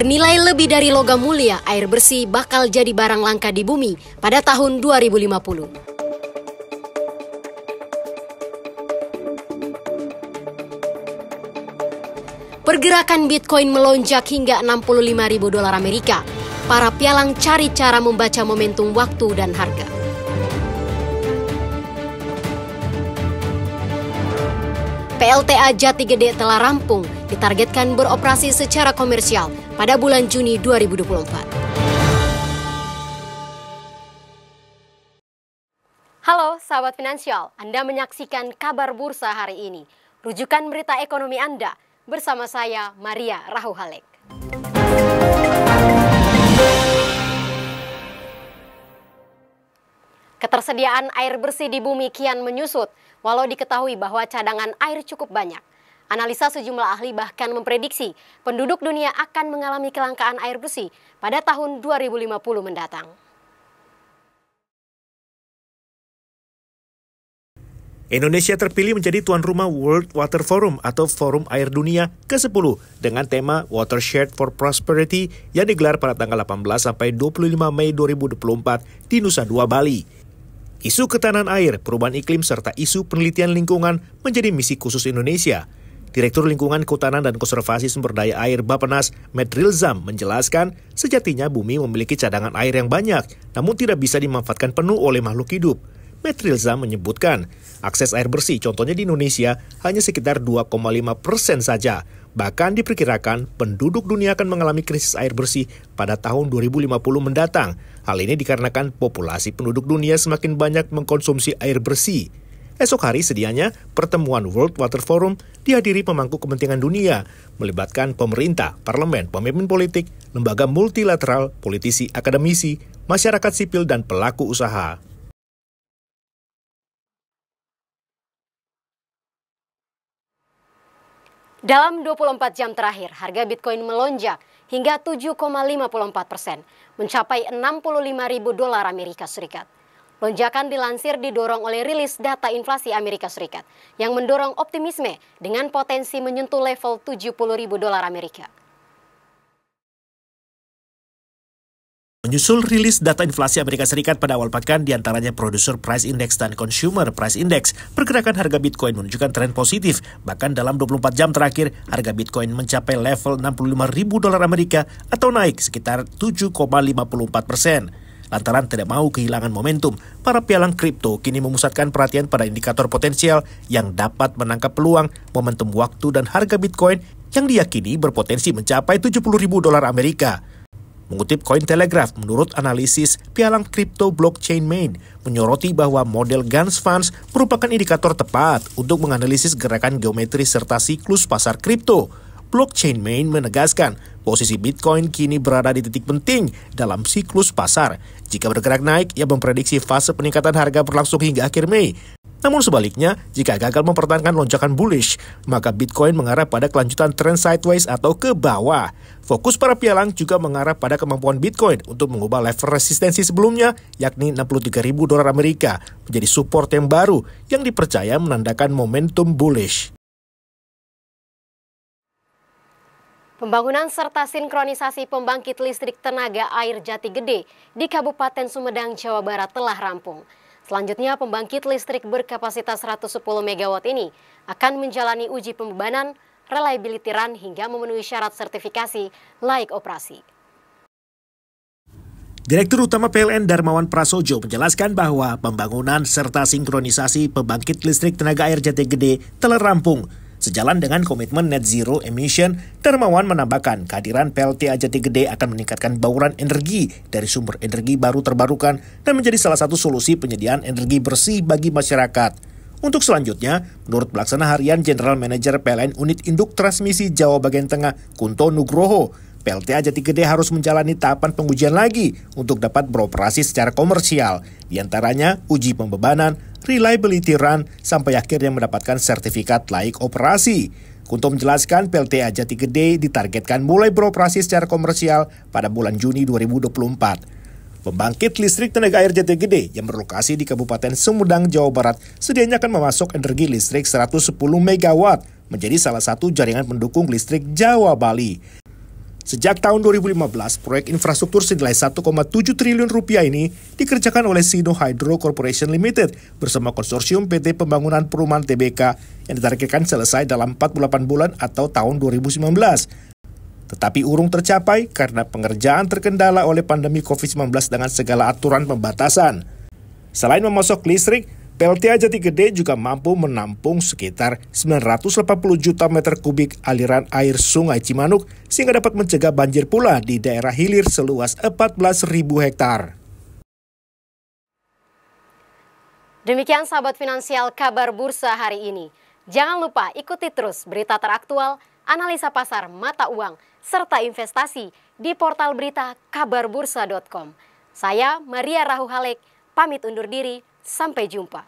Bernilai lebih dari logam mulia, air bersih bakal jadi barang langka di bumi pada tahun 2050. Pergerakan Bitcoin melonjak hingga 65.000 dolar Amerika. Para pialang cari cara membaca momentum waktu dan harga. PLTA Jati Gede telah rampung, ditargetkan beroperasi secara komersial pada bulan Juni 2024. Halo sahabat finansial, Anda menyaksikan kabar bursa hari ini. Rujukan berita ekonomi Anda bersama saya Maria Rahuhalek. Ketersediaan air bersih di bumi kian menyusut, walau diketahui bahwa cadangan air cukup banyak. Analisa sejumlah ahli bahkan memprediksi penduduk dunia akan mengalami kelangkaan air bersih pada tahun 2050 mendatang. Indonesia terpilih menjadi tuan rumah World Water Forum atau Forum Air Dunia ke-10 dengan tema Watershed for Prosperity yang digelar pada tanggal 18 sampai 25 Mei 2024 di Nusa Dua, Bali. Isu ketahanan air, perubahan iklim, serta isu penelitian lingkungan menjadi misi khusus Indonesia. Direktur Lingkungan, Kehutanan, dan Konservasi Sumber Daya Air Bappenas, Matt Rilzam, menjelaskan sejatinya bumi memiliki cadangan air yang banyak, namun tidak bisa dimanfaatkan penuh oleh makhluk hidup. Matt Rilzam menyebutkan, akses air bersih contohnya di Indonesia hanya sekitar 2,5% saja. Bahkan diperkirakan penduduk dunia akan mengalami krisis air bersih pada tahun 2050 mendatang. Hal ini dikarenakan populasi penduduk dunia semakin banyak mengkonsumsi air bersih. Esok hari sedianya pertemuan World Water Forum dihadiri pemangku kepentingan dunia, melibatkan pemerintah, parlemen, pemimpin politik, lembaga multilateral, politisi, akademisi, masyarakat sipil, dan pelaku usaha. Dalam 24 jam terakhir, harga Bitcoin melonjak hingga 7,54%, mencapai 65.000 dolar Amerika Serikat. Lonjakan dilansir didorong oleh rilis data inflasi Amerika Serikat yang mendorong optimisme dengan potensi menyentuh level 70.000 dolar Amerika. Menyusul rilis data inflasi Amerika Serikat pada awal pekan, diantaranya Producer Price Index dan Consumer Price Index, pergerakan harga Bitcoin menunjukkan tren positif. Bahkan dalam 24 jam terakhir, harga Bitcoin mencapai level 65.000 dolar Amerika atau naik sekitar 7,54%. Lantaran tidak mau kehilangan momentum, para pialang kripto kini memusatkan perhatian pada indikator potensial yang dapat menangkap peluang momentum waktu dan harga Bitcoin yang diyakini berpotensi mencapai 70.000 dolar Amerika. Mengutip Cointelegraph, menurut analisis pialang kripto blockchain main menyoroti bahwa model Gans Funds merupakan indikator tepat untuk menganalisis gerakan geometri serta siklus pasar kripto. Blockchain main menegaskan posisi Bitcoin kini berada di titik penting dalam siklus pasar. Jika bergerak naik, ia memprediksi fase peningkatan harga berlangsung hingga akhir Mei. Namun sebaliknya, jika gagal mempertahankan lonjakan bullish, maka Bitcoin mengarah pada kelanjutan tren sideways atau ke bawah. Fokus para pialang juga mengarah pada kemampuan Bitcoin untuk mengubah level resistensi sebelumnya, yakni 63.000 dolar Amerika, menjadi support yang baru yang dipercaya menandakan momentum bullish. Pembangunan serta sinkronisasi pembangkit listrik tenaga air Jati Gede di Kabupaten Sumedang, Jawa Barat telah rampung. Selanjutnya, pembangkit listrik berkapasitas 110 MW ini akan menjalani uji pembebanan, reliability run hingga memenuhi syarat sertifikasi layak operasi. Direktur Utama PLN Darmawan Prasojo menjelaskan bahwa pembangunan serta sinkronisasi pembangkit listrik tenaga air Jati Gede telah rampung. Sejalan dengan komitmen net zero emission, Darmawan menambahkan kehadiran PLTA Jati Gede akan meningkatkan bauran energi dari sumber energi baru terbarukan dan menjadi salah satu solusi penyediaan energi bersih bagi masyarakat. Untuk selanjutnya, menurut pelaksana harian General Manager PLN Unit Induk Transmisi Jawa Bagian Tengah, Kunto Nugroho, PLTA Jati Gede harus menjalani tahapan pengujian lagi untuk dapat beroperasi secara komersial, di antaranya uji pembebanan, reliability run, sampai akhirnya mendapatkan sertifikat layak operasi. Kunto menjelaskan PLTA Jati Gede ditargetkan mulai beroperasi secara komersial pada bulan Juni 2024. Pembangkit listrik tenaga air Jati Gede yang berlokasi di Kabupaten Sumedang, Jawa Barat, sedianya akan memasok energi listrik 110 MW, menjadi salah satu jaringan pendukung listrik Jawa Bali. Sejak tahun 2015, proyek infrastruktur senilai 1,7 triliun rupiah ini dikerjakan oleh Sino Hydro Corporation Limited bersama konsorsium PT Pembangunan Perumahan Tbk yang ditargetkan selesai dalam 48 bulan atau tahun 2019. Tetapi urung tercapai karena pengerjaan terkendala oleh pandemi COVID-19 dengan segala aturan pembatasan. Selain memasok listrik, PLTA Jati Gede juga mampu menampung sekitar 980 juta meter kubik aliran air Sungai Cimanuk sehingga dapat mencegah banjir pula di daerah hilir seluas 14.000 hektar. Demikian sahabat finansial kabar bursa hari ini. Jangan lupa ikuti terus berita teraktual, analisa pasar mata uang, serta investasi di portal berita kabarbursa.com. Saya Maria Rahu Halek, pamit undur diri. Sampai jumpa.